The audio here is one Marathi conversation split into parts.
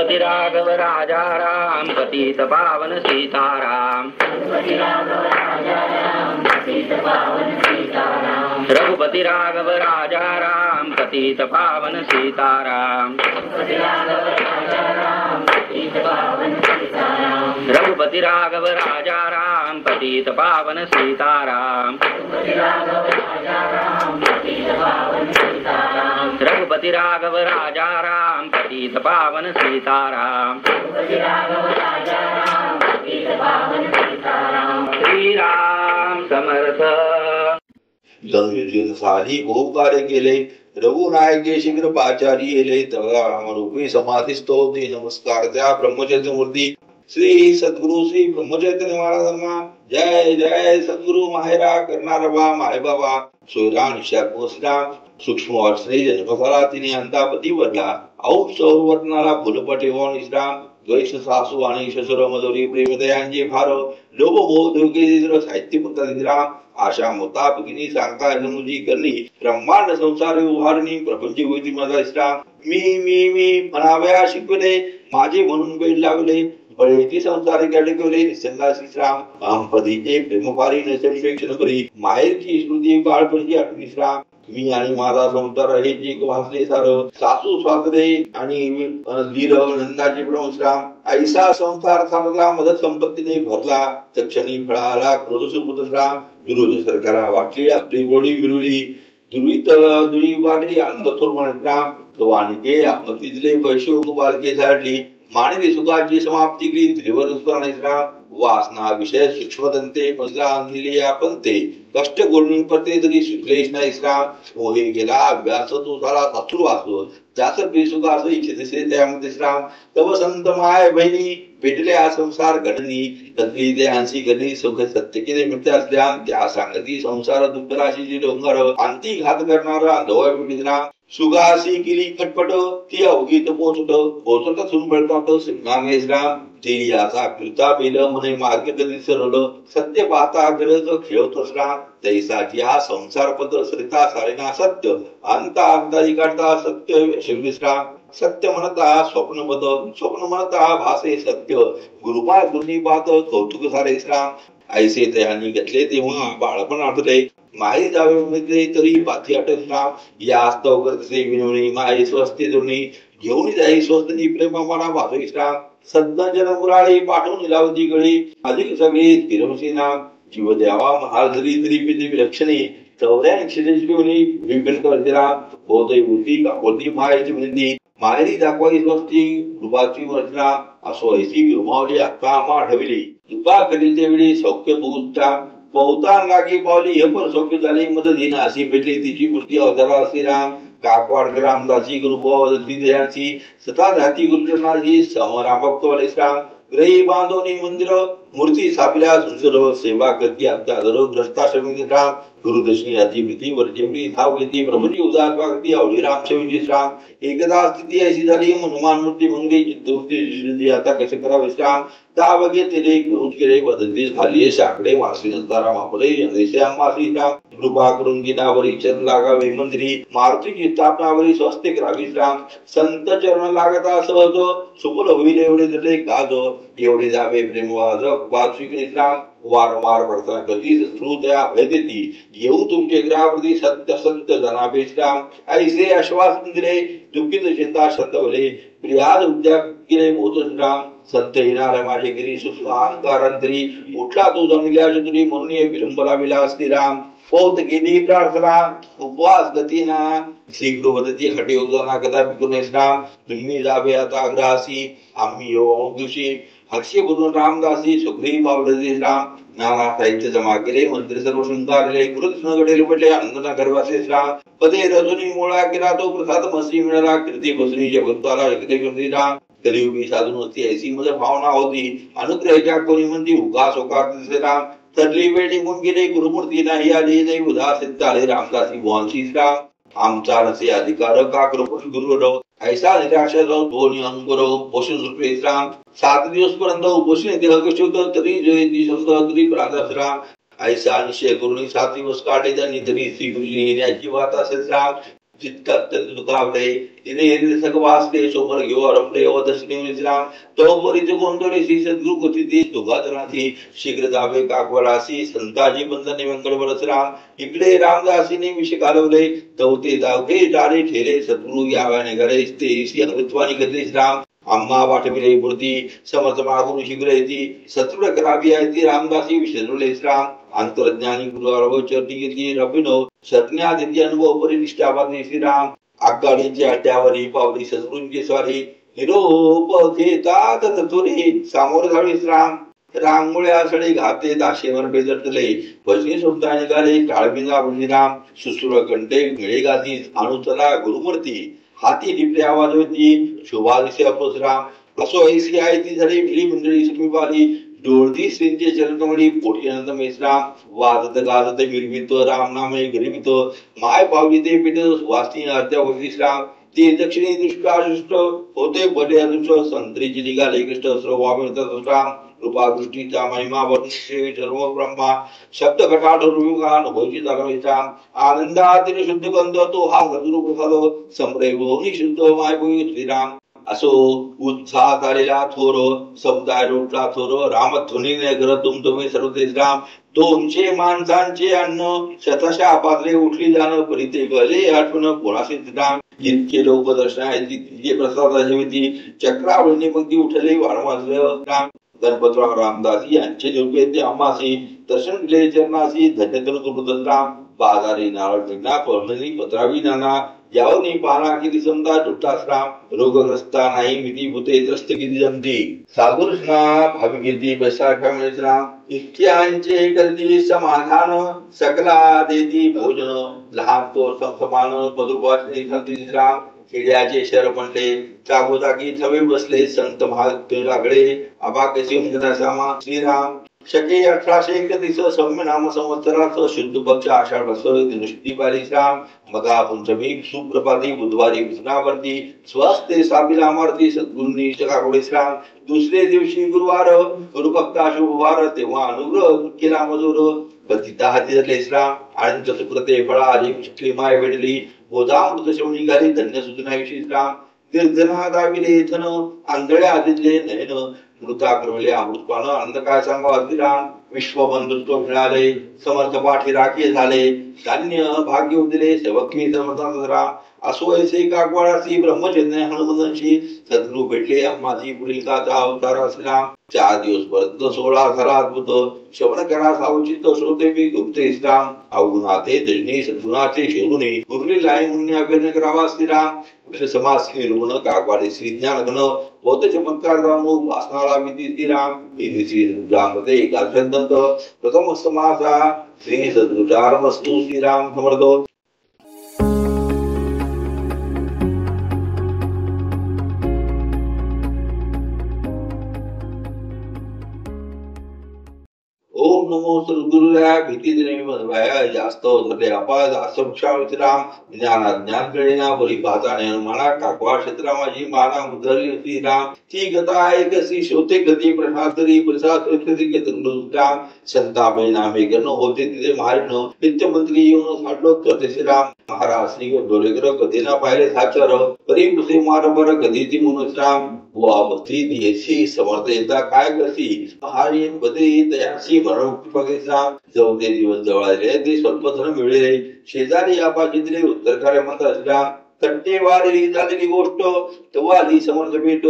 रघुपति राघव राजा राम पतित पावन सीताराम। रघुपति राघव राजा राम पतित पावन सीताराम। रघुपति राघव राजा राम पतित पावन सीताराम। रघुपति राघव राजा राम पतित पावन सीताराम। श्री राम समर्थ। धनुर्युद्ध सारी खूप कार्य केले, रघुनायके शीघ्र पाचारी येले, तवा रामरूपी समाधिस्थो ते नमस्कार त्या ब्रह्मचर्य मूर्ती श्री सद्गुरु श्री ब्रह्मचैतन्य महाराजांना जय जय। सद्गुरु माहेरा करणारा बा माय बाबा सोयरा निशात पोचला, सूक्ष्म वाचने जन्मकाला तिने अंतापती वरला, औ सौवर्णाला फुलपटे व निश्राम, द्वैष सासू आणि शशुर मधुरी प्रेमदयांचे भार, लोभ मोह दुर्गे साहित्य पुत्राम, आशा मोता भगिनी सांगता जनुजी करणी, ब्रह्मांड संसार उभारणी, प्रपंच होती माझा इष्टाम, मी म्हणावया शिकवले, माझे म्हणून बैल लावले, बळेती संसार अडकवले, निसंगा श्रीराम, अहंपदीचे प्रेमपारी नैसर्गिक करी, माहेरची स्मृती बाळपणची विश्राम, मी आणि माझा संसार हे जे वाचले सार, सासू स्वागते आणि वीर नंदाचे ब्रह्मश्राम, ऐसा संसार चालला मदत संपत्तीने भरला, तक्षणी फळाला क्रोधसुपुत्रश्राम, विरोधी सरकारा वाटली आपली गोडी विरुली, दुरित दुरी वाढली अंधथोर म्हणराम, तो आणके आपतीतले पैसे बालके झाडली, मानवी सुखाची समाप्ती केली त्रिवर स्मरणेश्राम, वासना विषय सूक्ष्मदंते मजला आणलेले आपण ते कष्ट गोळणी पडते तरी सुकलेश नाही श्राम, मोहे गेला अभ्यास तो झाला सासुर वासो, जास बेसुखास इच्छितसे त्यामध्ये श्राम, तव संत माय बहिणी भेटले हा संसार घडणी, तत्ली ते हंसी गणी सुख सत्य केले मिळते असल्या, त्या सांगती संसार दुःखराशीची डोंगर, अंती घात करणारा धोय मिळणार, सुगासी केली खटपट ती अवगीत पोचत सुनबळतात सिंगामेश्राम, ते याचा फिरता पेल म्हणे मार्ग कधी सरळ, सत्य पाहता गरज खेळतो श्राम, तैसाची हा संसार पत्र सरिता सारेना सत्य, अंता अंतारी काढता सत्य शिवविश्राम, सत्य म्हणता स्वप्नमत स्वप्न म्हणता भासे सत्य, गुरुपाय दुर्नी पाहत कौतुक सारे श्राम, ऐसे त्यांनी घेतले तेव्हा बाळपण आठले, माई जावे म्हणजे तरी पाथी आठवणार, या स्तव करते विनवणी माई स्वस्ती दुर्णी, घेऊन जाई स्वस्ती प्रेमापाना भासू श्राम, सज्जन मुराळी पाठवून लावती गळी, अधिक सगळी स्थिरमसीना, जीव द्यावा महाधरी तरी पिती विलक्षणी, चौऱ्या शिरेश्वरी विपिन करतेरा, बोधई होती काकोती मायेची विनंती, माहेरी दाखवाई स्वस्ती कृपाची वर्षना, असो ऐसी गुमावली आत्मा आम्हा आठवली, कृपा करीते वेळी सौख्य पोहोचता, बहुतान लागी पावली हे पण सौख्य झाले मदतीने अशी भेटली तिची मूर्ती अवतारा श्रीराम, काकवाड रामदासी गुरुभावची सता जाती गुरुजनाची समरामक्तवाले श्राम, ग्रही बांधवनी मंदिर मूर्ती स्थापिल्या सुंदर, सेवा करती आमच्या ग्रस्ताश्रमी राम, गुरुदर्शनी याची भीती वर्जेवली धाव घेतली, प्रभूची उदार वागती आवडी रामसेवीची श्राम, एकदा स्थिती अशी झाली हनुमान मूर्ती मंगली चित्तवृत्ती आता कसे करावे श्राम, दाव घेतले करून केले बदलती झाली साकडे वासी नंतारा मापले मासी श्राम, कृपा करून गिनावरी चरण लागावे मंदिरी, मारुतीची स्थापनावरी स्वस्ते करावी श्राम, संत चरण लागता सहज सुपुल होईल एवढे जडे गाज, एवढे जावे प्रेमवाज वाचिक श्राम, वारंवार पडता कधी श्रुत्या भेदेती, येऊ तुमचे ग्रामवरती सत्य सत्य जनाभे श्राम, ऐसे आश्वासन दिले दुःखित चिंता शतवले, प्रियाद उद्या केले मोत श्राम, संत येणार माझे गिरी सुस्वांकारांतरी, उठला तो जमिल्या चतुरी म्हणून विलंबला विलास राम, पोत गेली प्रार्थना उपवास गतीना, श्री गुरुवदती हटे उदाना कदा पिकुने श्राम, तुम्ही जावे आता अग्रहासी आम्ही येऊ दिवशी, हर्षे गुरु रामदासी सुग्रीव बावडे राम, नाना साहित्य जमा केले मंत्र सर्व शृंगारले, गुरुकृष्ण घडे लुपटले अंगना गर्भासे श्राम, पदे रजनी मुळा केला तो प्रसाद मसी मिळाला, कीर्ती बसनीच्या भक्ताला एकते कीर्ती राम, कलियुगी साधून होती ऐसी मज भावना होती, अनुग्रहाच्या कोणी म्हणती उगास होकार राम, तरली वेळ निघून गेले गुरुमूर्ती नाही आली जय उदासित झाले रामदासी भुवांशी राम, आमचा नसे अधिकार का कृपण गुरु ऐसा निराशा जाऊन दोन्ही अंकुर पोषण रूपे राम, 7 दिवस पर्यंत उपोषण देह कसे होतं तरी जयंती शब्द तरी प्रार्थना राम, ऐसा निश्चय करून 7 दिवस काढले त्यांनी तरी श्री गुरुजी येण्याची वाट असेल राम, चित्तात दुखावले तिने सकवासले सोमर घेऊ रमले व दर्शनी विश्राम तो परिच गोंधळे श्री सद्गुरु कथिती तुगाधनाथी शीघ्र जावे काकवरासी संताजी बंधने मंगळ परशुराम इकडे रामदासीने विष घालवले तवते दावके जाळे ठेले सद्गुरु यावाने घरे ते हरित्वानी गते श्राम अम्मा वाटविले मूर्ती समर्थ मागून शीघ्र येती शत्रुड करावी आहे ती रामदासी विसरले श्राम अंतरज्ञानी गुरुवार चरणी घेतली रपिनो शरण्यादिती अनुभव परिनिष्ठावादी श्रीराम आकाडीची अड्ड्यावरी पावली सद्गुरूंची स्वारी निरोप घेतात तत्वरे सामोर जावे श्राम रांगोळ्या आसळे घाते दाशेवर बेदरतले भजनी सुद्धा निघाले टाळबिंदा राम सुसुर कंटे मिळे गाती अनुतला गुरुमूर्ती हाती टिपले आवाज होती शुभादिशी अपोसराम असो ऐसी आहे ती झाली मिली मंडळी समीपाली डोळती श्रींचे चरणकमळी पोटी अनंत मेसराम वाजत गाजत मिरवित राम नामे गरिबित माय पावली ते पित वास्ती अर्ध्या होती श्राम ते दक्षिणी दृष्टादृष्ट होते बले अदृष्ट संत्रीची निघाले कृष्ण सर्वामित राम कृपा दृष्टीचा महिमा वर्णिष्य सर्व ब्रह्मा शब्द कटाट रुगान होईची चालवायचा आनंदातील शुद्ध गंध तो हा हजरू प्रसाद संप्रेम शुद्ध माय भूई श्रीराम असो उत्साहात आलेला थोर समुदाय रोटला थोर रामध्वनीने घर तुमतुमे सर्व राम 200 माणसांचे अन्न शतशा पात्रे उठली जाणं परिते गले आठवण कोणाशी राम इतके लोक दर्शनाचे प्रसादाची होती चक्रावळीने पंक्ती उठले वारंवार राम गणपतराव रामदास यांचे योग्य अम्मासी दर्शन दिले चरणासी धन्यतन राम बाजारी नारळ निघना पर्णनी पत्रावी नाना यावनी पाना किती समजा दुष्टाश्राम रोगग्रस्ता नाही विधी भूते त्रस्त किती जमती साधुर्षणा भाविकिती बैसाखा मिळश्राम इत्यांचे करती समाधान सकला देती भोजन लहान तो समान मधुपासनी संतीश्राम खेड्याचे शहर म्हणले जागोजागी थवे बसले संत महागडे अबाकशी सामा श्रीराम शके 1831 सौम्य नाम संवत्सरात शुद्ध पक्ष आषाढ दृष्टी बारी श्राम मगा पंचमी सुप्रभाती बुधवारी विष्णावर्ती स्वस्ते साबिला मारती सद्गुरूंनी चकाकोडे श्राम दुसरे दिवशी गुरुवार गुरुभक्ता शुभवार तेव्हा अनुग्रह केला मजूर बतिता हाती धरले श्राम आणि चतुर्थे फळा आली चिखली माय भेटली गोदामृत शेवणी निघाली धन्य सुजनाविषयी श्राम तीर्थना दाविले थन आंधळ्या आदिले नयन मृता करवले अमृतपान आनंद काय सांगावा श्रीराम विश्वबंधुत्व मिळाले समर्थ पाठी राखी झाले धान्य भाग्य दिले सेवकी समर्थांचा राम असो ऐसे काकवाडासी ब्रह्मचर्य हनुमंतांशी सद्गुरू भेटले अम्माची पुलिकाचा अवतार श्रीराम 4 दिवस पर्यंत 16 झाला अद्भुत श्रवण करा सावचित श्रोते मी गुप्ते श्रीराम अवगुणाते दजनी सद्गुणाचे शेरुने गुरुली लाई मुन्नी अभ्यर्थ करावा श्रीराम समास निर्गुण काकवाडे श्री ज्ञान गण होते चमत्कार रामू वासनाला विधी श्रीराम श्री रामते एकादंत प्रथम समासा श्री सद्गुरुचार वस्तू श्रीराम समर्थ ओम नमो सद्गुरुया भीती देणे जास्त होते अपाय असंख्या विश्राम ज्ञान ज्ञान कळेना बरी भाताने मना काकवा क्षेत्रा माझी माना उधरली होती राम ती गता एकसी शोते गती प्रसादरी प्रसाद कधी राम संता नामे गण होते तिथे मारण नित्य मंत्री येऊन साडलो तर राम महाराज श्री डोलेकर कधी ना पाहिले साचार परी पुसे मार बर कधी ती म्हणून राम वा भक्ती दियसी समर्थ एकदा काय करती हारी बदे तयासी मरण राम जवळ दिवस जवळ आले ते स्वल्प धन मिळले शेजारी आपाची दिले उत्तर कार्य म्हणतात राम कट्टेवारी झालेली गोष्ट तेव्हा आली समर्थ भेट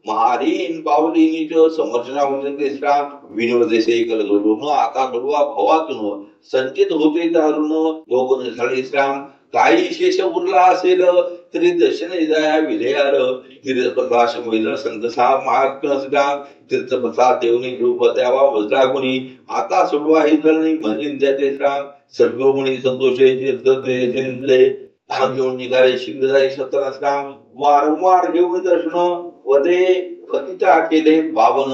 महारीन पावली नीट समर्थना म्हणजे श्राम विनोदेसे कलगुण आता कडवा भवातून संचित होते दारुण भोगून झाले श्राम काही शेष उरला असेल तरी दर्शन जाया विलयार तीर्थप्रकाश महिला संत सहा महाग श्राम तीर्थप्रसाद देवनी रूप द्यावा वज्रा गुणी आता सुटवा ही जळणी म्हणून त्याचे श्राम सद्गुरुमुनी संतोषे तीर्थले धाम घेऊन निघाले शीघ्र जाई सत्तरा श्राम वारंवार घेऊन दर्शन वदे पतिता केले पावन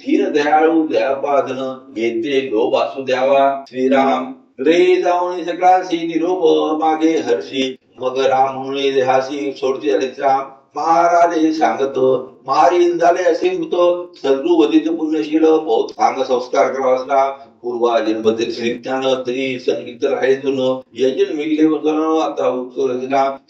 धीर दयाळू दयापादन येते लोभ असू द्यावा श्रीराम रे जाऊन सकाळशी निरोप मागे हर्षी मग राम म्हणून देहासी सोडते राम महाराजे सांगत महारीन झाले असे होत सद्गुरु वदित पुण्यशील बहुत सांग संस्कार करावा असला पूर्वा जन्मतील श्रीज्ञान तरी संगीत राहिले जुन यजन मिगले वचन आता उत्सव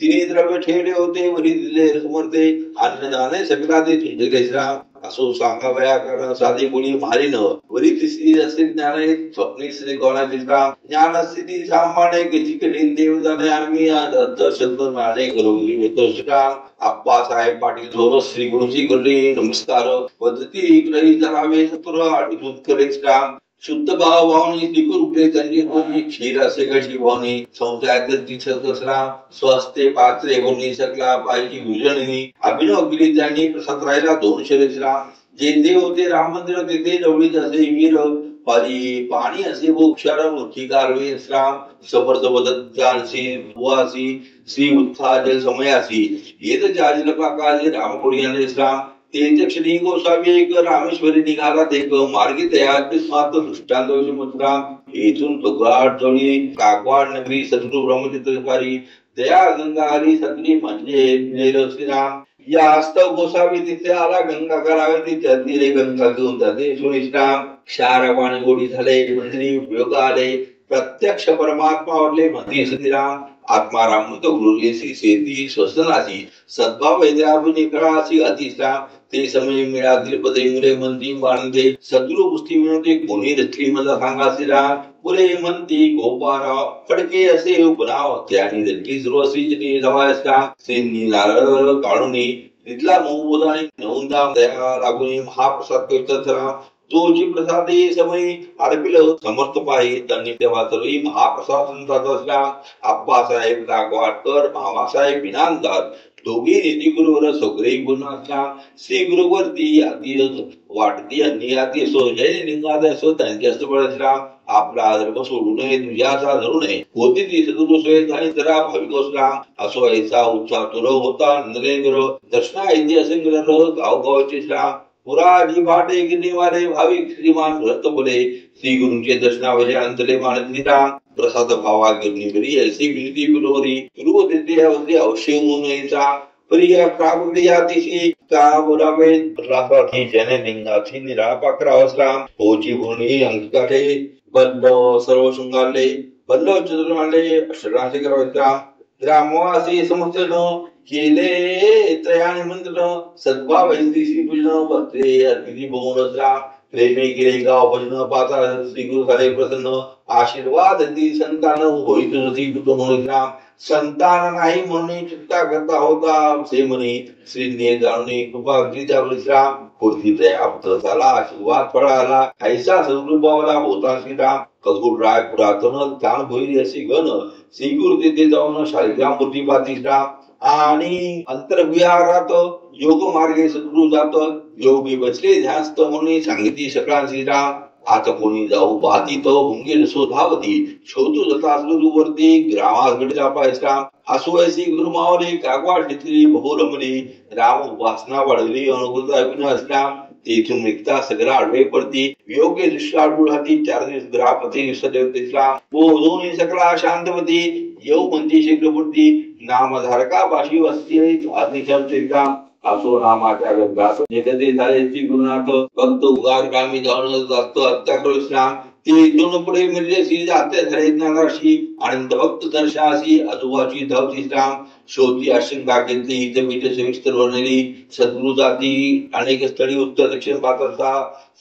तिने द्रव्य ठेवले होते वरी दिले समर्थे अन्नदाने सगळा ते ठेवले श्राम असो सांगावया कारण साधी कोणी मारी न वरी तिसरी असे ज्ञान स्वप्नी श्री गौणाची ज्ञान स्थिती सामान्य किती देव जाणे आम्ही दर्शन माने करून येतो श्राम आप्पासाहेब पाटील झोर श्री गुरुजी गल्ली नमस्कार पद्धती ग्रही जरावे सत्र अडून करे श्राम शुद्ध भाव भावनी तिकून उपले त्यांनी होती क्षीर असे कशी भावनी संसारात तिसरा स्वस्ते पात्रे होणी सकला पायची भुजनी अभिनव गिरी त्यांनी प्रसाद राहिला दोन शरीरा जे देव होते राम मंदिर तेथे जवळीच असे वीर पाणी असे भोक्षार मूर्ती कारवे श्राम समर्थ बदत्यांशी बुवासी श्री उत्साह जल समयासी येत जाजल प्रकाश रामपुरी श्राम ते क्षणी गोसावी एक रामेश्वरी निघाला ते मार्गी तयार मात्र दृष्टांत मुद्रा येथून तुकाट जोडी काकवाड नगरी सद्गुरु ब्रह्मचित्रकारी दया गंगा हरी सगळी म्हणजे श्रीराम या अस्तव गोसावी तिथे आला गंगा करावे तिथे तिरे गंगा घेऊन जाते श्रीराम क्षार पाणी गोडी झाले मंत्री उपयोग आले प्रत्यक्ष परमात्मा वरले मती श्रीराम आत्माराम तो गुरुजी सेती स्वसनाची सद्भाव वैद्याभिनिकरासी अतिश्राम ते समय मिळातील पदे मुले मंदी बांधे सद्गुरु पुस्ती विनोदी कोणी रचली मला सांगा श्रीराम पुरे म्हणती गोपाराव फडके असे उपनाव त्याने दटली सुरवश्रीची जवायस्का श्रींनी नारळ काढून तिथला मोबोधाने नवंदा दया लागून महाप्रसाद कीर्तनराम तोची प्रसादे समय अर्पिल समर्थ पाहि त्यांनी तेव्हा सर्व महाप्रसाद संतात असला आप्पासाहेब नागवाडकर मामासाहेब बिनांदार दोघी नीती गुरुवर सगळे गुण असला श्री गुरुवरती आधी वाटती अन्य आधी असो जय लिंगात असो त्यांचे असं असला आपला धर्म सोडू नये तुझ्याचा धरू नये होती ती सद्गुरु सोय झाली जरा भाविक असला असो याचा उत्साह तुर होता नरेंद्र दर्शना ऐती असे गावगावचे श्राम पुराजी भाटे गिरीवारे भाविक श्रीमान व्रत बोले श्री गुरुचे दर्शनावले अंतले मानतीरा प्रसाद भावा गिरणी करी ऐसी विनती गुरुवरी गुरु देते अवधी अवश्य मुनेचा प्रिय प्रागुडियातिशी का बोलावे रासाथी जने लिंगाथी निरापाकरा असला पोची भूणी अंकाठे बल्लो सर्व शृंगारले बल्लो चतुर्माले अक्षरांचे करावता ग्रामवासी समस्तन केले त्रयाने मंत्र सद्भाव श्री पूजन भक्ते अर्पिती बहुनसरा प्रेमी केले गाव भजन पाता श्री गुरु झाले प्रसन्न आशीर्वाद दी संतान होईत नदी म्हणून संतान नाही म्हणून चिंता करता होता से म्हणे श्री जाणून कृपा अगदीच्या विश्राम पूर्ती तयाप्त झाला आशीर्वाद फळाला ऐसा सद्गुरुभावाला होता श्रीराम कसूर राय पुरातन ताण भोईरी असे गण श्री गुरु तिथे जाऊन शालिग्राम मूर्ती पाती श्राम आणि अंतर्विहारात योग मार्गे सद्गुरु जात योगी बसले ध्यास्त म्हणून सांगितली सकळा श्रीराम आता कोणी जाऊ पाहती तो भुंगेल शोधावती शोधू जाता गुरुवरती ग्रामास घडला पायसा असुवैसी गुरुमावले कागवाड घेतली बहुरमली राम उपासना वाढवली अनुकूलता असला तेथून निघता सगळा आडवे पडती योग्य दृष्टी आडूळ हाती 4 दिवस ग्राहपती दिसला बोधून सकळा शांतवती येऊ म्हणती शीघ्रपूर्ती नामधारका पाशी वस्ती आदिशांचे काम असो नामाच्या गंगात जगते झालेची गुरुनाथ भक्त उगार कामी जाऊन जातो अत्याकृष्णाम ते दोन पुढे म्हणजे श्री जाते झाले ज्ञानाशी आनंद भक्त दर्शनाशी आजोबाची धावती श्राम शोधी आशंका घेतली इथे मीठ सविस्तर वर्णली सद्गुरु जाती अनेक स्थळी उत्तर दक्षिण पात्रता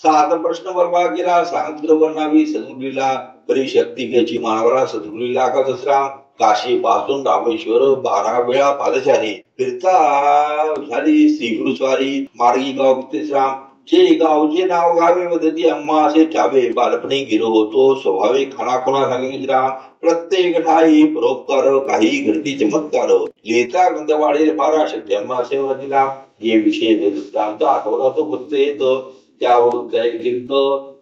7 प्रश्न वर्मा केला सांगितलं वर्णावी सद्गुरूला परिशक्ती घ्यायची मानवरा सद्गुरूला का दसरा काशी पासून रामेश्वर 12 वेळा पादचारी फिरता झाली श्री गुरुस्वारी मार्गी गाव श्राम जे गावचे नाव गावे मदती अम्मा असे ठावे बालपणी गेलो होतो स्वाभाविक खानाखुणा सांगितला प्रत्येक ठाई परोपकार काही घडती चमत्कार येता गंधवाडे फारा शक्य अम्मा असे दिला हे विषय दृष्टांत आठवला तो गुप्त येतो त्यावरून त्या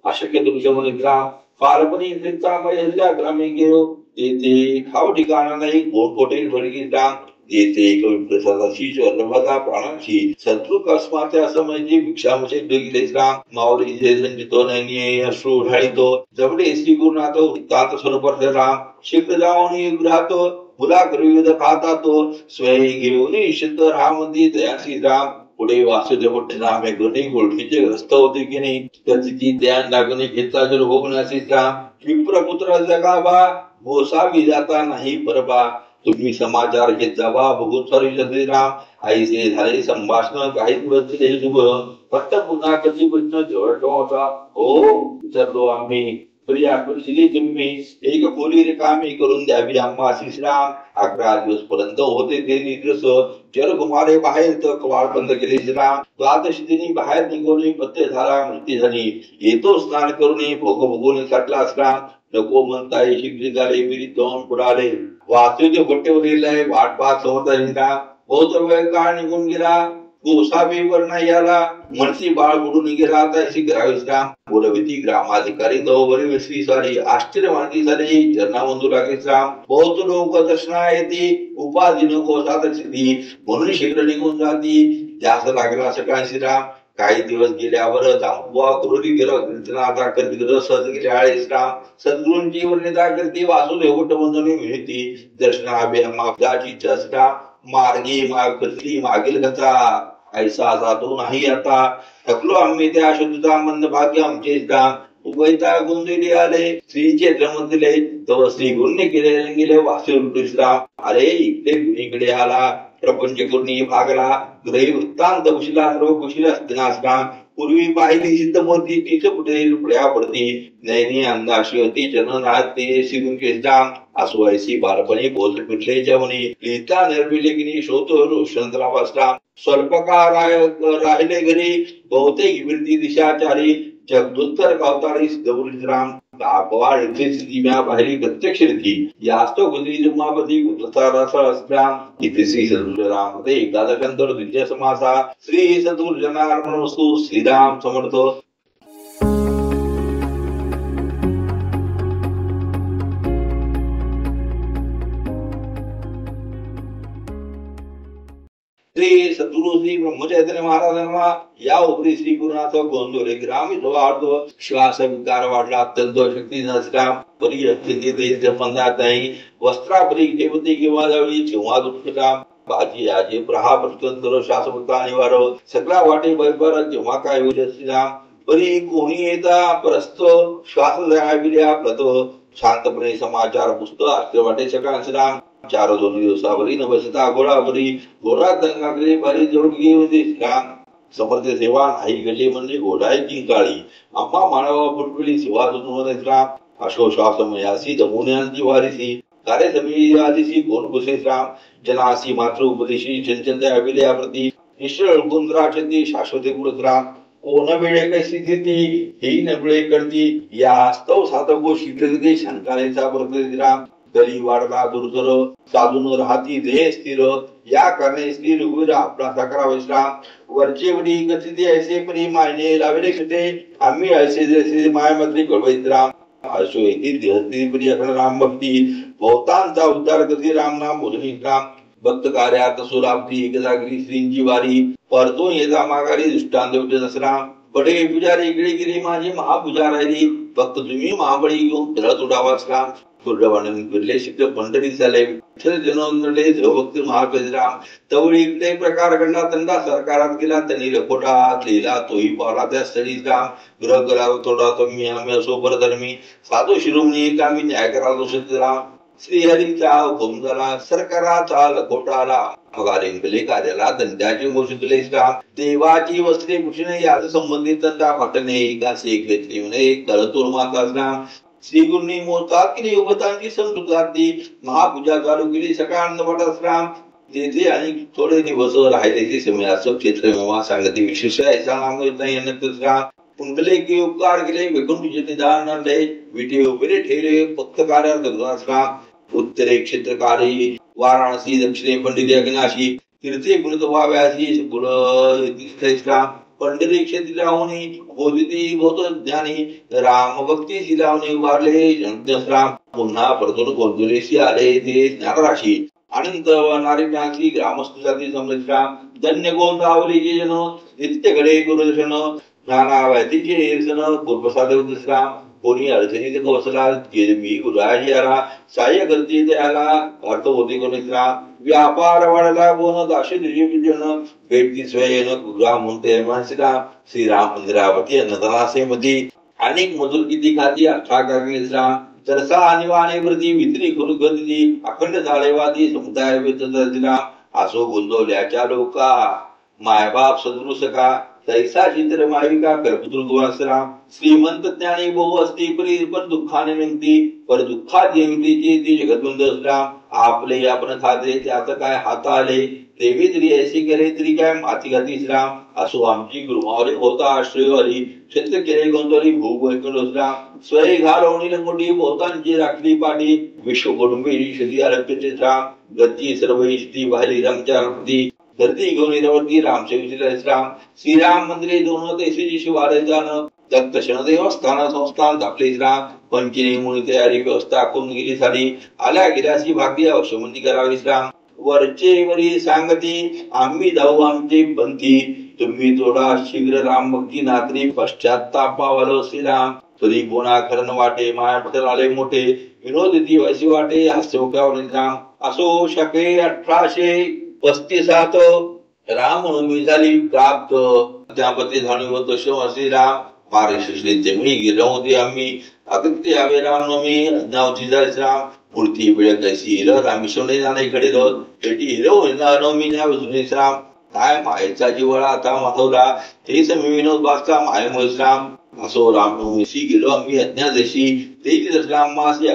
अशक्य दृश्य म्हणितला बालपणी फिरता महिला ग्रामीण गेलो तेथे खाव ठिकाणा नाही गोडकोटे ढोलकीचा येथे प्रसादाशी चरणपदा प्राणांशी शत्रुक अस्मात्या समयची भिक्षामशे गेले श्राम माऊली जे संजितो नयनी अश्रू ढाळीतो जवळे श्री गुरुनाथ वृत्तांत स्वरूपार्थ राम शीघ्र जाऊन गृहात मुला विविध खाता तो स्वयं घेऊन ईश्वर रामदी दया श्रीराम. पुढे वासुदेव नाम एक गोष्टीचे ग्रस्त होते की नाही त्याची ध्यान लागणे घेतला जर होणार श्रीराम. विप्रपुत्र जगावा मोसावी जाता नाही परबा. तुम्ही समाचार घेत जावा बघून श्रीराम. आईचे झाले संभाषण काही दिवस दिले शुभ. फक्त पुन्हा कधी प्रश्न जवळ होता हो विचारलो आम्ही. प्रिया कुशली तुम्ही एक खोली रिकामी करून द्यावी आम्हा श्रीराम. 11 दिवस पर्यंत होते ते निद्रस. जर कुमारे बाहेर तर कवाड बंद केले श्रीराम. द्वादशी दिनी बाहेर निघून पत्ते झाला मृत्यू झाली. येतो स्नान करून भोग भोगून काढला श्रीराम. नको म्हणताय शिकली झाले विरी दोन पुढाले. वासुदेव गोट्यावर वाट पाहत होता श्रीराम. बहुत वेळ काळ निघून गेला. गोसावीवर नाही आला. म्हणती बाळ बुडून गेला तशी ग्राविश्राम. बोलविती ग्रामाधिकारी दौबरी श्री सारी आश्चर्य मानती झाली. जन्ना बंधू लागे श्राम. बहुत लोक दर्शना येते उपाधी नको सात सिद्धी म्हणून शीघ्र निघून जाती. जास्त लागला सकाळ श्रीराम. काही दिवस गेल्यावर जांबुवा क्रोधी कीर्तनाचा करती सहज गेले आळे श्राम. सद्गुरूंची वर्णिता करती वासुदेव कुटुंबंधनी मिळती. दर्शनाभे मागदाची श्राम. मार्गी माग कसली मागील कथा ऐसा जातो नाही आता. थकलो आम्ही त्या शुद्धता मंद भाग्य आमचे श्राम. उभयता गुंजली आले श्रीचे क्रम दिले तव श्री गुण्य केले रंगिले वासुदेव श्राम. अरे इकडे गुणीकडे आला प्रपंच कुर्णी भागला. ग्रही वृत्तांत कुशिला सर्व कुशील असताना पूर्वी पाहिली सिद्धमूर्ती तीच कुठे लुकड्या पडती. नैनी अंदाशी होती जननाथ ते शिरून केसराम. असो ऐसी बालपणी बोल पिटले जेवणी लिहिता निर्मिलेगिनी शोधो रोषंद्रावासराम. स्वल्पकाळ राहिले घरी बहुतेक विरती दिशाचारी. जगदुत्तर गावतारी सिद्धपुरीराम. अपवाड येथे स्थितीम्या पाहिली प्रत्यक्ष रीती. यास्तो गुजरी जुमापती असराम. इथे श्री सद्गुरुराम ते एकदा दशंतर द्वितीय समासा. श्री सद्गुरुजनार्पणमस्तु. श्रीराम समर्थ. श्री सद्गुरु श्री ब्रह्मचैतन्य महाराजांना या उपरी श्री गुरुनाथ गोंदोले ग्रामी अर्ध श्वास विकार वाढला. अत्यंत शक्ती नसराम परी स्थिती पंधात नाही. वस्त्रापरी देवते किंवा जावी जेव्हा दुष्टराम. बाजी आजी प्रहा प्रत्यंतर शासवता निवार. सगळा वाटे बैबर जेव्हा काय होईल श्रीराम. परी कोणी येता प्रस्त श्वास द्याविल्या प्रत. शांतपणे समाचार पुस्तक आश्चर्य वाटे सकाळ श्रीराम. 4-2 दिवसावरी न बसता घोडावरी घोडा दंगाकडे बारी जोडगी होती श्रीराम. समर्थ सेवा नाही गेले म्हणजे घोडायची काळी. आम्हा मानवा फुटफुली सेवा श्रीराम. अशो श्वासमयासी जमुन्यांची वारीसी. कार्य समीयादिसी कोण कुसे श्राम. जनासी मात्र उपदेशी चंचल अविल्या प्रती. निश्चळ गुंद्राचती शाश्वते गुणश्राम. कोण वेळे कशी स्थिती ही नबळे करती. या स्तव साधको शीघ्र शंकालेचा प्रतिराम. गरी वाढला दुर्धर साधून राहती देह स्थिर. या कारणे श्री रघुवीर आपला साखरा विश्राम. वरचे वडी गती ऐसे परी मायने लावले कसे. आम्ही ऐसे जैसे मायामध्ये कळवैत असो येथील राम भक्ती. बहुतांचा उद्धार करते राम नाम बोलणी राम. भक्त कार्यात सुराब्दी एकदागिरी श्रींची वारी. परतो येता माघारी दृष्टांत दसराम. बडे पुजारी इकडे गेली माझी महापूजा राहिली. फक्त तुम्ही महाबळी घेऊन फिरत उडावाच राम. दुर्डवाने फिरले शिक्त पंढरी झाले. जनोंदले भक्त महागजराम. तवळी इकडे प्रकार घडला तंडा सरकारात गेला. त्यांनी लखोटात लिहिला तोही पाला त्या स्थळी राम. ग्रह कराव थोडा तुम्ही आम्ही असो परधर्मी. साधू शिरोमणी कामी न्याय करा दोषित राम. श्रीहरीचा हुकुम झाला सरकाराचा लखोटाला. पगारे गेले कार्याला दंडाचे घोषितले राम. देवाची वस्त्रे भूषणे याच संबंधित दंडा फाटणे. एकासे घेतली म्हणे तळतोड माता राम. श्री गुरुनी मोजतात की युवतांची समजूतली. महापूजा चालू केली सकाळ राम. तेथे आणि थोडे दिवस राहिले समयाचं क्षेत्र मेवा सांगते विशेष ऐसा नाम येत नाही राम. कुंडले की उपकार केले वैकुंठचे निदान आणले. विटे उभे ठेवले फक्त कार्यार्थ राम. उत्तरे क्षेत्रकारी वाराणसी दक्षिणे पंडित अग्नाशी. तीर्थे गुणत व्हाव्यासी गुण राम. पंढरी क्षेत्री लावणी बोधिती बहुत ज्ञानी. राम भक्ती शिलावणी उभारले राम. पुन्हा परतून गोंदुलेशी आले ते ज्ञानराशी. अनंत नारी ज्ञानशी ग्रामस्थ जाती समृद्ध राम. धन्य गोंदावलीचे जन नित्यकडे गुरुदर्शन. नाना व्यातीचे ईर्षण पूर्वसादेव राम. कोणी अडचणीत बसला मी गुराजी आला सहाय्य करते त्याला अर्थ होते कोणी व्यापार वाढला कोण दाशी जन भेटती स्वयं गुरा म्हणते मानसिका श्रीराम मंदिरावरती अन्नदानासे मध्ये अनेक मजूर किती खाती अठरा कागेसरा तरसा आणि प्रती वित्री करू गती अखंड झालेवादी समुदाय वेतला असो गोंदवल्याच्या लोका मायबाप सद्गुरु सका तैसा चित्र माविका कर्पुतृवासरा श्रीमंत ज्ञानी बहु असती परी पण दुःखाने निघती पर दुःखात येऊतीची ती जगतबंध असला आपले आपण खाते त्याचं काय हात आले देवी तरी ऐशी केले तरी काय माती घाती श्राम असो आमची गृहावरी होता आश्रयवारी क्षेत्र केले गोंदवली भूवैकल असला स्वय घालवणी लंगोटी बहुतांची राखली पाठी विश्व कुटुंबी शती आरोग्याचे श्राम गती सर्व इष्टी बाहेर रामच्या रक्ती धरती घेऊन रामसेविका श्रीराम मंदिरे दोन देशाची शिवारायचा दत्त शनदेव स्थान दाखले श्राम पंचनी मुळे तयारी व्यवस्था करून गेली सारी आल्या गेल्याची भाग्य अवश्यमंती करावी श्राम वरचे वरी सांगती आम्ही जाऊ आमची पंथी तुम्ही थोडा शीघ्र राम भक्ती नात्री पश्चातापावलो श्रीराम तरी कोणा खरन वाटे माया पटेल आले मोठे विनोद दिवशी वाटे हास्यवकावले श्राम असो शके 1835 रामनवमी झाली प्राप्त त्यापती झाली व दशवर्षी राम महाराष्ट्राचे मी गेलो होते आम्ही अगत्य आवे रामनवमी नावची झाली राम मूर्ती वेळ कशी हिर रामेश्वरने जाणे इकडे रोज बेटी हिरो नवमी नाव राम काय मायेचा जीवळा आता माधवला तेच मी विनोद बागचा माय राम असो रामनवमीशी गेलो आम्ही अज्ञादेशी तेच राम मासी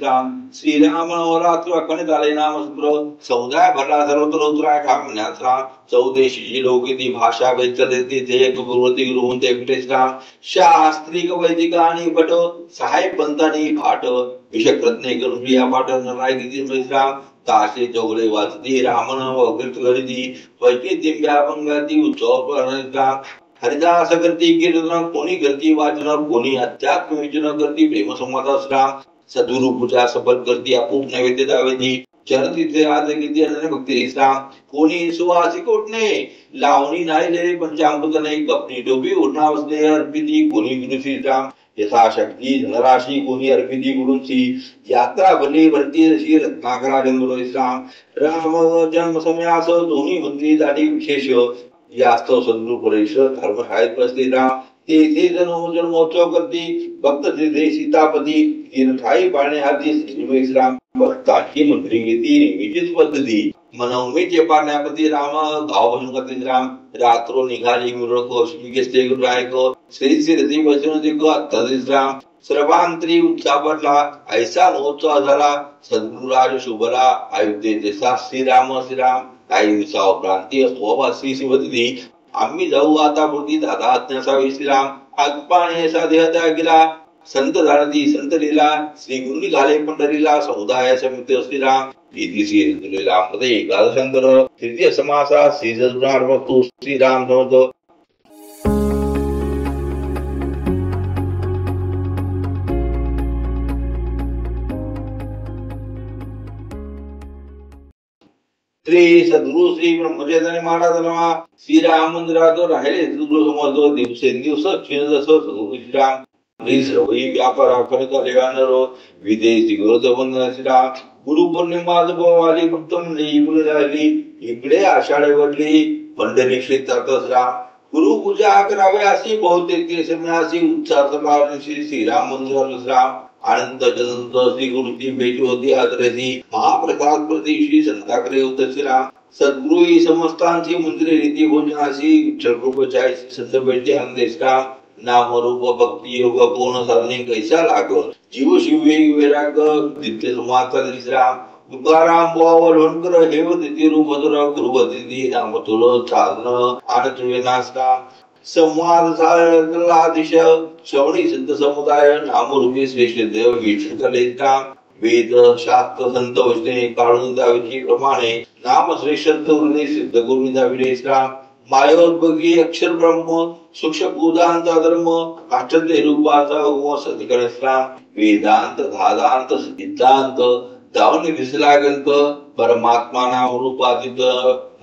राम श्रीराम नवरात्र अखंड झाले नामस्मृ समुदाय भरला सर्वत्र उतराय कामण्यात राम चौदेशीची लोकगीती भाषा वैतरती ते एक गुरुवती गुरुहून ते एकटेच राम शास्त्रिक वैदिक आणि भट सहाय पंतानी भाट विषक्रत्ने करून प्रिया पाठ राय गीती राम ताशे चौगडे वाचती रामन वगैरे गरिती वैके दिव्या पंगाती उत्सव राम हरिदास करती कीर्तन कोणी करती वाचन कोणी अध्यात्म विचन करती प्रेम संवाद राम सद्गुरु पूजा सफल करती आपूप नैवेद्य दावेदी चरतीचे आज किती भक्ती राम कोणी सुवासिक उठणे लावणी नाही पंचामृत नाही कपनी डोबी उठणा बसले अर्पिती कोणी गुरुश्री राम यथाशक्ती धनराशी कोणी अर्पिती गुरुची यात्रा भरली भरती रशी रत्नाकरा जन्मलो राम राम जन्म समयास दोन्ही मंत्री झाली विशेष यास्त सद्गुरु परेश्वर धर्म शाळेत बसले राम ते जन्मोत्सव करती भक्त तिथे सीतापती तीन ठाई पाळणे हाती राम भक्ताची मंत्री घेती नेहमीचीच पद्धती मनवमीचे पाळण्यापती राम गाव भजन करते राम रात्र निघाली मिरवणूक रायको श्री श्री बसून राम सर्वांतरी उत्साह पडला ऐसा महोत्सव झाला सद्गुरुराज शुभला अयोध्येचे श्रीराम श्रीराम काही दिवसाप्रांतीय स्वभासी शिवती आम्ही जाऊ आता पुढी दादा अज्ञासावी श्रीराम आगपाने साध्या गेला संत झाली संत लीला श्री गुरुनी घाले पंढरीला समुदाय समिती श्रीराम इति रामपदे गालशंकर तृतीय समासा श्री जगन्नाथ श्रीराम समर्थ श्री सद्गुरु श्री ब्रह्मचैतन्य महाराजांना श्रीराम मंदिरात राहिले सद्गुरु समर्थ दिवसेंदिवस क्षीण जसं श्रीराम सर्वही व्यापार कलेवानरो विदेशी गौरवंदन श्रीराम गुरु पौर्णिमा आली फक्त इकडे राहिली इकडे आषाढ वडली पंढरी क्षेत्रात राम गुरु पूजा करावे अशी बहुतेक देशनाशी उत्साह श्रीराम मंदिरात राम आनंद जयंत श्री गुरुची भेट होती आदरेची महाप्रसाद प्रदेशी संताकडे होत श्रीराम सद्गुरु ही समस्तांची मंदिरे रीती भोजनाशी विठ्ठल संत भेटते अंदेश राम नाम रूप भक्ती योग पूर्ण साधने कैसा लागल जीव शिवे वैराग नित्य समाचा श्रीराम तुकाराम बोवळकर हेव तिथे रूपधर गुरुवती नाम तुल साधन आणि नासना संवाद झाला दिशा श्रवणी सिद्ध समुदाय नामरूपी श्रेष्ठ देव विठ्ठल वेद शास्त्र संत वचने काढून दाविची प्रमाणे नाम श्रेष्ठ सिद्ध गोविंदा विरेश्राम मायोद्भगी अक्षर ब्रह्म सूक्ष्म उदांत धर्म अष्टदे रूपाचा सतिकरश्राम वेदांत धादांत सिद्धांत दावणी दिसला ग्रंथ परमात्मा नाम रूपातीत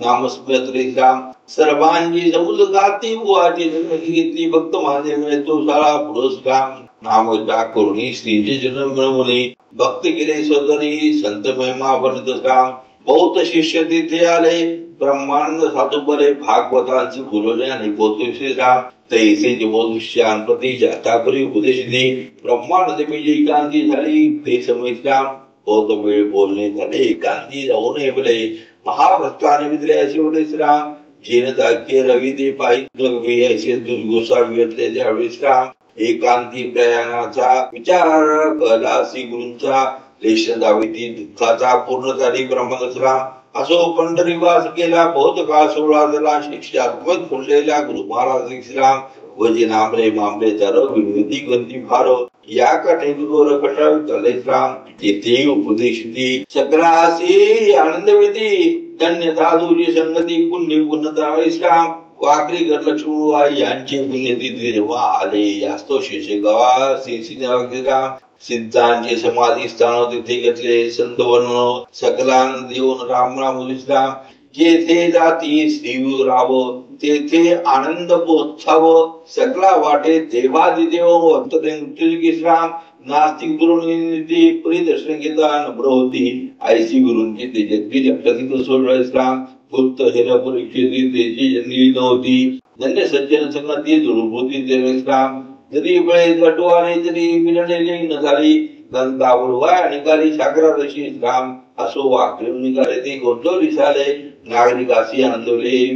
नामस्मृत राम सर्वांची जमुल गाती वाटी घेतली भक्त माझे मिळतो शाळा पुरस्कार नामोद्धा करुणी श्रीचे जन्म मिळवणे भक्त केले सदरी संत महिमा बनत राम बहुत शिष्य तिथे आले ब्रह्मानंद साधू बरे भागवतांचे बोलवले आणि बोलतो श्रीराम तैसे जीवोदुष्यांप्रती जातापरी उपदेश दे ब्रह्मानंद मी एकांती झाली ते समय श्राम बहुत वेळ बोलणे झाले एकांती जाऊ नये बोले महाभक्ताने विद्रे असे होते श्राम जेन दाख्य रवी ते पाहिजे असे दुर्गोसावी त्यावेळी श्राम एकांती प्रयाणाचा विचार कलासी गुरूंचा लेश दाविती दुःखाचा पूर्ण झाली ब्रह्मदसराम असो पंढरीवास केला बहुत काळ सोळा झाला शिक्षात्मक फुललेल्या गुरु महाराज श्रीराम वजे नामरे मामले जर विविधी गंती फार या कटेवर कटाळ चले श्राम तेथे उपदेशती चक्रासी आनंदवेदी धन्य साधूची संगती पुण्य पुण्यता श्राम वाकरी लक्ष्मीबाई यांचे पुण्यतिथी जेव्हा आले यास्तो शिष्य गवा श्रीराम सिद्धांचे समाधी स्थान तिथे घेतले संत वर्ण सकलानंद देऊन राम राम श्रीराम जेथे जाती श्री राव तेथे आनंद पोचाव सकला वाटे देवादिदेव श्राम नास्तिक गुरुंची परिदर्शन घेता नम्र होती आयसी गुरुंची तेजस्वी लक्षात सोडलं श्राम फुक्त हेरा परीक्षेची त्याची जन्मी नव्हती धन्य सज्जन संगती दुर्भूती श्राम जरी वेळे गटवाने जरी मिळणे न झाली दंतावर वाया निघाली सागरा रशी श्राम असो वाकरी निघाले ते गोंधळ झाले नागरिकाशी आंदोले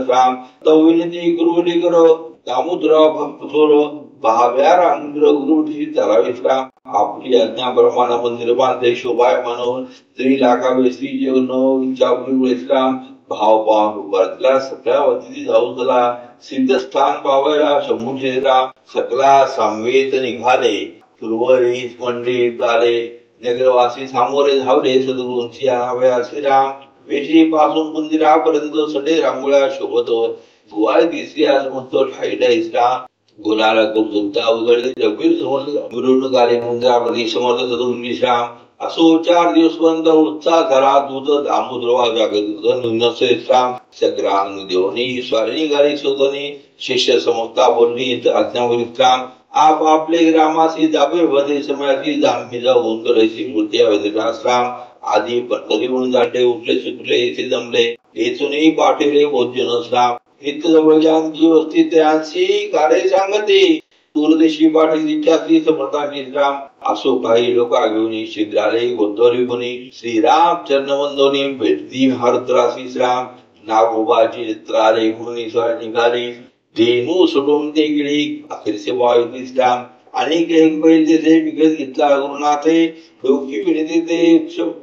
श्राम तो विनंती गुरुवली करो दामोदराव भक्त सोरो भाव्या रांद्र गुरुची चालावे श्राम आपली आज्ञा प्रमाण मंदिर बांधे शोभाय म्हणून स्त्री लागावे स्त्री जेवण चावली श्राम भाव पाव उभारला सगळ्या वतीने जाऊ झाला सिद्धस्थान पावायला शंभूचे राम सकला सामवेद निघाले सुरवरी मंडित आले नगरवासी सामोरे धावले सद्गुरूंची आणाव्या श्रीराम वेशी पासून मंदिरापर्यंत सडे रांगोळ्या शोभत बुवाय दिसली आज म्हणतो ठाईला श्राम गुलाला गुप्ता उघडले जगवीर समर्थ गुरुन गाले मंदिरामध्ये समर्थ सद्गुरूंची श्राम असो 4 दिवस पर्यंत उत्साह झाला तुझ दामोदरवा जागत नसे श्राम सग्राम देवनी स्वारी गाडी सोदनी शिष्य समोता बोलणी आज्ञावरी श्राम आप आपले ग्रामासी जाबे वदे समयाची जांभी जाऊन करायची मूर्ती वेदना श्राम आधी पंढरी म्हणून जाटे उठले सुटले येथे जमले येथूनही पाठवले भोजन श्राम इतक जवळची वस्ती त्यांची कार्य सांगते दूरदेशी पाठीच्या श्री समर्थांची श्राम असो काही लोक घेऊन शीघ्राले गोंधळी बनी श्रीराम चरणवंदोनी भेटती हरत्रासी श्राम नागोबाची त्राले म्हणून स्वार निघाली धेनू सोडून ते गिळी अखेरचे वायुती श्राम अनेक एक बैल तिथे विकत घेतला गुरुनाथे योगी विनंती ते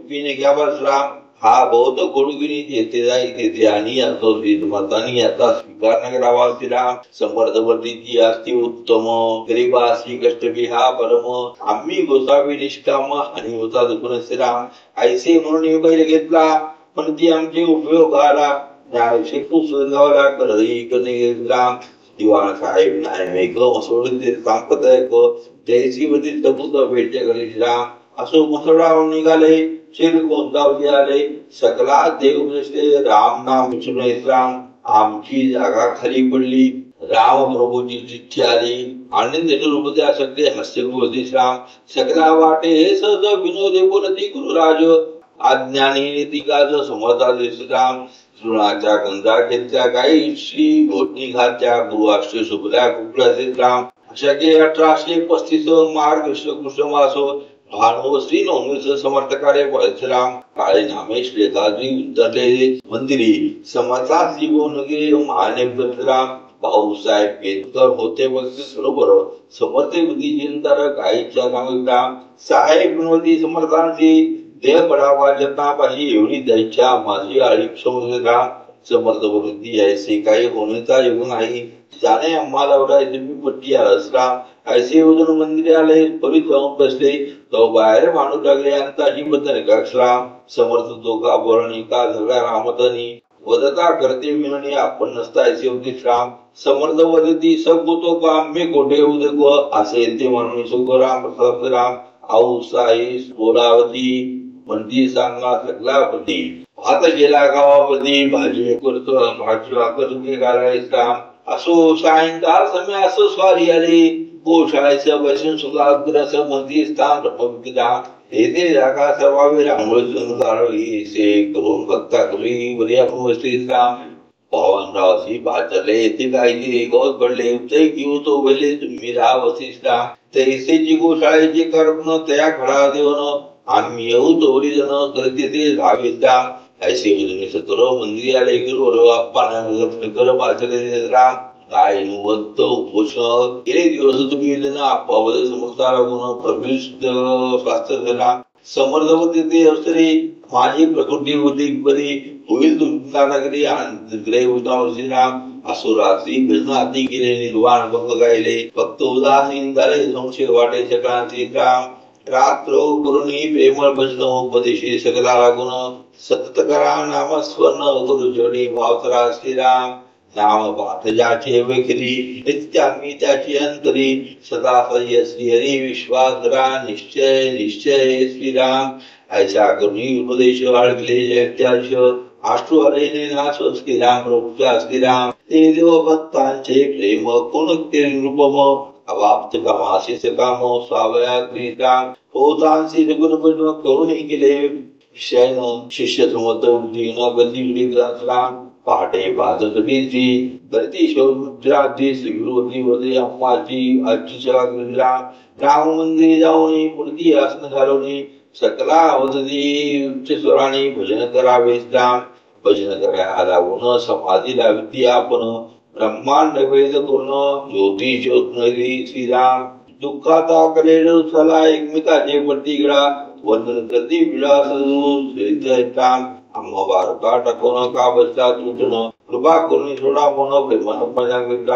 पिणे घ्यावा श्राम हा बहुत गोडगिरी येथे जाई तेथे आणि असो श्रीमतानी याचा स्वीकार न करावा श्रीराम समर्थवर्तीची असती उत्तम गरीबासी कष्ट हा परम आम्ही गोसावी निष्काम आणि होता दुखून श्रीराम ऐसे म्हणून बैल घेतला पण ती आमचे उपयोग आला सुधावला करई कने राम दिवाण साहेब नाही मेघ सोडून ते सांगत आहे जयसी मध्ये तबूत भेटते घरी राम असो मुसळा निघाले शिर गोंदावली आले सकला देव राम नाम विष्णू राम आमची जागा खाली पडली राम प्रभूची चिठ्ठी आली आनंद रूपद्या सगळे हस्यगोदी राम सकला वाटे हे सहज विनोदे बोलती गुरुराज आज्ञानी नीतिकाज समर्थादेश राम सुनाच्या गंधा घेतल्या काही श्री घोटणी घातल्या गुरुवाष्ट सुभल्या कुकड्याचे राम अशा के 1835 मार्ग कृष्ण मासो भानु श्री नवमीच समर्थकारे परशुराम काळे नामेश लेखाजी उतरले मंदिरी समाजात जीवन गेले महाने परशुराम भाऊसाहेब केतकर होते वगैरे बरोबर समर्थ बुद्धी चिंतन काहीच्या नामग्राम साहेब विनोदी समर्थांची देह पडावा जतना पाहिजे एवढी द्यायच्या माझी आळी समुद्रग्राम समर्थ वृत्ती ऐसे काही होण्याचा योग नाही जाणे आम्हाला उडायचे मी पट्टी आसराम ऐसे उजून मंदिर आले पवित्र जाऊन बसले तो बाहेर माणू लागले आणि ताजी बदल गाक्षराम समर्थ दोघा बोरणी का झगडा रामतनी वदता करते विनणी आपण नसता ऐसे होते श्राम समर्थ वदती सब तो काम मी कोठे उदक असेल ते म्हणून सुखराम प्रताप राम आऊ साई बोलावती म्हणती सांगा सगळापती आता गेला गावामध्ये भाजी करतो भाजी करून घालायचा असो सायंकाळ समय असो स्वारी आली गोशाळेच्या बसून सुद्धा अग्रसं मंदिर स्थान ब्रह्मविद्या येथे जागा सर्वावे रांगोळी चालवली से करून भक्ता करी बऱ्या श्रीराम पवनरावशी बाचले येथे काही गवत पडले ते घेऊ तो भले तुम्ही राव वसिष्ठा तैसेची गोशाळेची करून तया खडा देऊन आम्ही येऊ तोरी जण करते ते राविद्या ऐसे तुम्ही सत्र मंदिर आले गुरु आपण कर बाचले राम काय नुवत्त उपोषण गेले दिवस तुम्ही त्यांना आपावले समजता लागून प्रविष्ट स्वास्थ्य करा समर्थवती ते अवसरे माझी प्रकृती होती बरी होईल तुमचा नगरी आनंदग्रह होता राम असुरात्री भजनाती केले निर्वाण भक्त गायले फक्त उदासीन झाले संशय वाटे सकळांची राम रात्र करुणी प्रेमळ भजन उपदेशी सकला लागून सतत करा नाम स्वर्ण गुरुजनी भावतरा श्रीराम नाम पाठ ज्याचे वैखरी नित्यामी त्याची अंतरी सदा श्री हरी विश्वासरा निश्चय निश्चय श्रीराम ऐसा करुणी उपदेश वाढविले जयत्याश आष्टू हरेने नाश श्रीराम रोपचा श्रीराम ते देव भक्तांचे प्रेम कोण ते रूपम अवाप्त कामाशी काम स्वावया श्रीराम होतांशी गुणगुण करुणी केले विषय शिष्य समत दीन गल्ली राम पहाटे बाजकटीची गती शोधराजी श्रीगुरुवती वदे अम्माची आजीच्या राम मंदिर जाऊन मूर्ती आसन घालवणी सकला अवधती उच्च स्वराने भजन करावे राम भजन करायला लागून समाधीला विद्या आपण ब्रह्मांड वेद करून ज्योती ज्योतनरी श्रीराम दुःखाचा कलेल झाला एकमेकाचे प्रतिगळा वंदन करती विलास राम आम्हा बारका टाकून का बसता तुटून कृपा करून थोडा मन प्रेमान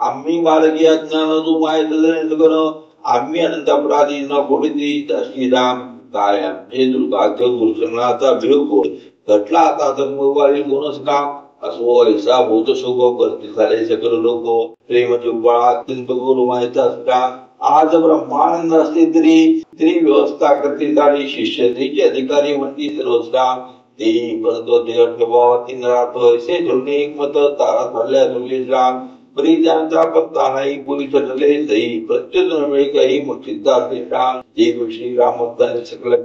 आम्ही बालकी अज्ञान तू माहित करून आम्ही अनंत अपराधी न कोटी श्रीराम काय आमचे दुर्भाग्य गुरुचरणाचा बिळकोड घटला आता जन्मवारी कोणच काम असो ऐसा भूत शोक करते झाले सकल लोक प्रेम चुंबळा अत्यंत गुरु माहित असता आज ब्रह्मानंद असते तरी व्यवस्था करते झाली शिष्य स्त्रीचे अधिकारी म्हणती रोजराम ते परंतु देव ठेवा तीन राहत असे ठेवणे एक मत तारा झाल्या राम परी त्यांचा पत्ता नाही कोणी ठरले तरी प्रत्युत नवे काही मग सिद्धार्थ राम जे श्री रामभक्तांनी सकल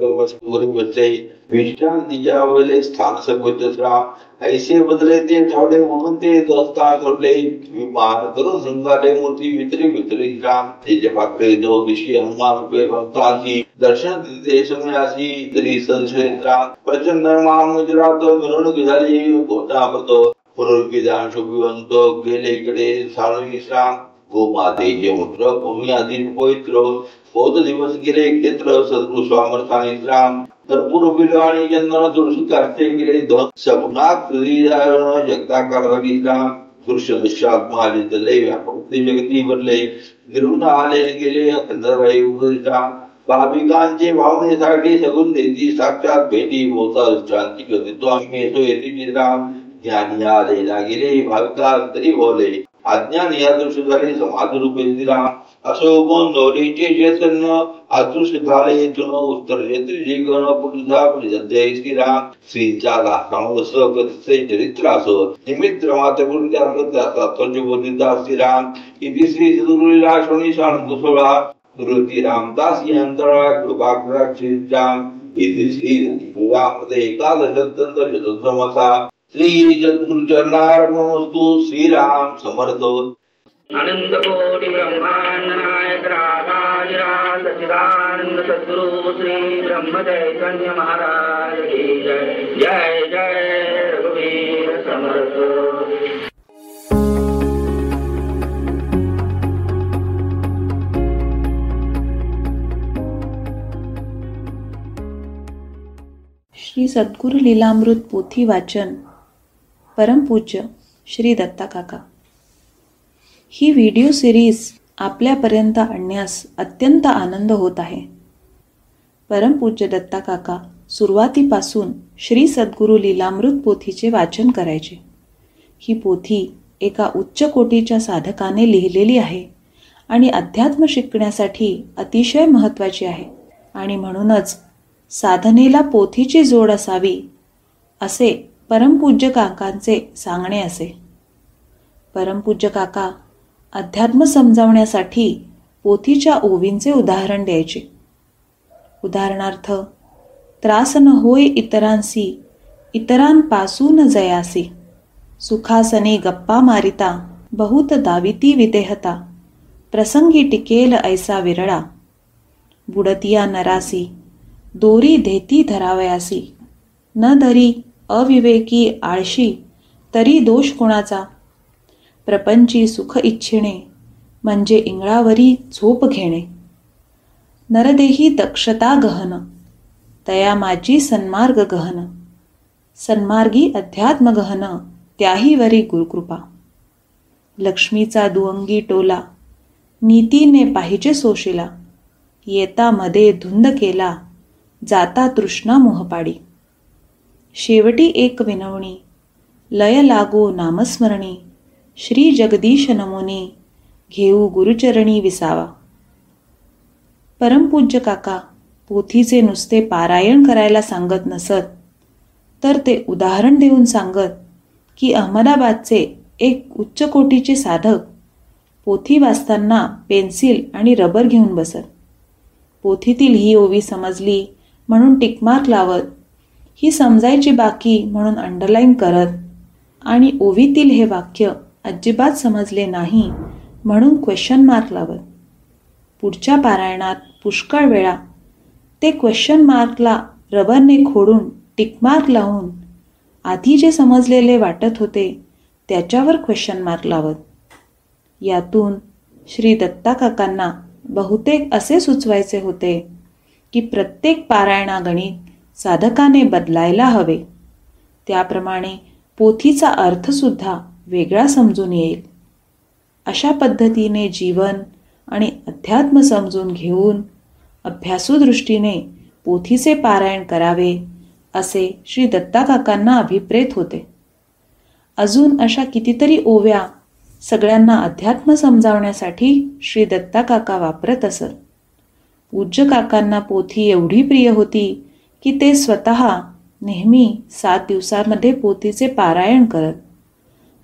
बचे विश्रांतीच्या वेळेस स्थान सभोच राम ऐसे बदले ते ठावडे म्हणून ते दोस्ता करले विमान करून संघाले मूर्ती वितरी राम तेजे पाकडे जो दिशी हनुमान रूपे भक्तांची दर्शन देते समयासी तरी संशय राम प्रचंड महामुजरात मिरवणूक झाली कोटा होतो पुनर्विधान शुभिवंत गेले इकडे साळवी राम गोमातेचे मूत्र भूमी आधी पवित्र बौद्ध दिवस गेले क्षेत्र सद्गुरु स्वामर्थाने राम तर पूर्व आणि चंद्र तुळशी कार्ते गेले धन सगुणात जगता करवी राम पुरुष दुष्यात्मा आले व्यापक जगती बनले निरुण आले गेले अखंडराई राम भाविकांचे भावनेसाठी सगुण देती साक्षात भेटी होता शांती करतो आम्ही येतो येते राम ज्ञानी आलेला गेले भाविका तरी बोले अज्ञान या दृश्य झाले समाज रूपे दिला असो कोण दोरीचे चैतन्य आदृश्य झाले तुन उत्तर जे गण पुरुषा जय श्रीराम श्रीचा दास कथित चरित्र असो निमित्त माते गुरुत्या बोधिता श्रीराम इति श्री सद्गुरुला शोणी शांत सोळा गुरुती रामदास यंत्रणा कृपा श्रीराम इति श्री पुरामध्ये एकादश चतुर्दमसा श्री सद्गुरु चरणार्पणमस्तु श्रीराम समर्थ आनंद कोटि ब्रह्मांड नायक राधाधिराज सच्चिदानंद सद्गुरु श्री ब्रह्म चैतन्य महाराज की जय जय जय रघुवीर समर्थ। श्री सद्गुरु लीलामृत पोथी वाचन परमपूज्य श्री दत्ता काका। ही व्हिडिओ सिरीज आपल्यापर्यंत आणण्यास अत्यंत आनंद होत आहे। परमपूज्य दत्ता काका सुरुवातीपासून श्री सद्गुरु लीलामृत पोथीचे वाचन करायचे। ही पोथी एका उच्च कोटीच्या साधकाने लिहिलेली आहे आणि अध्यात्म शिकण्यासाठी अतिशय महत्त्वाची आहे आणि म्हणूनच साधनेला पोथीची जोड असावी असे परमपूज्य काकांचे सांगणे असे। परमपूज्य काका अध्यात्म समजावण्यासाठी पोथीच्या ओवींचे उदाहरण द्यायचे. उदाहरणार्थ, त्रास न होय इतरांसी, इतरांपासून जयासी, सुखासने गप्पा मारिता, बहुत दाविती विदेहता, प्रसंगी टिकेल ऐसा विरळा, बुडतिया नरासी, दोरी धेती धरावयासी, न धरी अविवेकी आळशी, तरी दोष कोणाचा, प्रपंची सुख इच्छिणे, म्हणजे इंगळावरी झोप घेणे, नरदेही दक्षता गहन, तया माझी सन्मार्ग गहन, सन्मार्गी अध्यात्म गहन, त्याही वरी गुरुकृपा, लक्ष्मीचा दुअंगी टोला, नीतीने पाहिजे सोशिला, येता मध्ये धुंद केला, जाता तृष्णा मोहपाडी, शेवटी एक विनवणी, लय लागो नामस्मरणी, श्री जगदीश नमोनी, घेऊ गुरुचरणी विसावा. परमपूज्य काका पोथीचे नुसते पारायण करायला सांगत नसत, तर ते उदाहरण देऊन सांगत की अहमदाबादचे एक उच्च कोटीचे साधक पोथी वाचताना पेन्सिल आणि रबर घेऊन बसत. पोथीतील ही ओवी समजली म्हणून टिकमार्क लावत, ही समजायची बाकी म्हणून अंडरलाईन करत, आणि ओवीतील हे वाक्य अजिबात समजले नाही म्हणून क्वेश्चन मार्क लावत. पुढच्या पारायणात पुष्कळ वेळा ते क्वेश्चन मार्कला रबरने खोडून टिकमार्क लावून आधी जे समजलेले वाटत होते त्याच्यावर क्वेश्चन मार्क लावत. यातून श्री दत्ता काकांना बहुतेक असे सुचवायचे होते की प्रत्येक पारायणागणित साधकाने बदलायला हवे, त्याप्रमाणे पोथीचा अर्थसुद्धा वेगळा समजून येईल. अशा पद्धतीने जीवन आणि अध्यात्म समजून घेऊन अभ्यासू दृष्टीने पोथीचे पारायण करावे असे श्री दत्ता काकांना अभिप्रेत होते. अजून अशा कितीतरी ओव्या सगळ्यांना अध्यात्म समजावण्यासाठी श्री दत्ता काका वापरत असत. पूज्य काकांना पोथी एवढी प्रिय होती की ते स्वतः नेहमी 7 दिवसांमध्ये पोथीचे पारायण करत.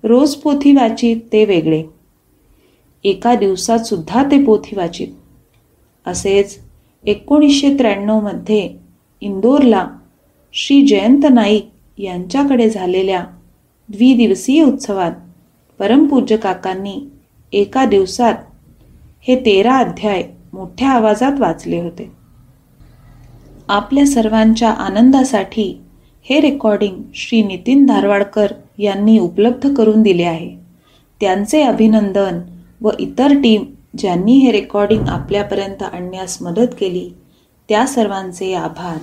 रोज पोथी वाचित ते वेगळे, एका दिवसात सुद्धा ते पोथी वाचित. असेच 1993 मध्ये इंदोरला श्री जयंत नाईक यांच्याकडे झालेल्या द्विदिवसीय उत्सवात परमपूज्य काकांनी एका दिवसात हे 13 अध्याय मोठ्या आवाजात वाचले होते. आपल्या सर्वांच्या आनंदासाठी हे रेकॉर्डिंग श्री नितीन धारवाडकर यांनी उपलब्ध करून दिले आहे. त्यांचे अभिनंदन व इतर टीम ज्यांनी हे रेकॉर्डिंग आपल्यापर्यंत आणण्यास मदत केली त्या सर्वांचे आभार.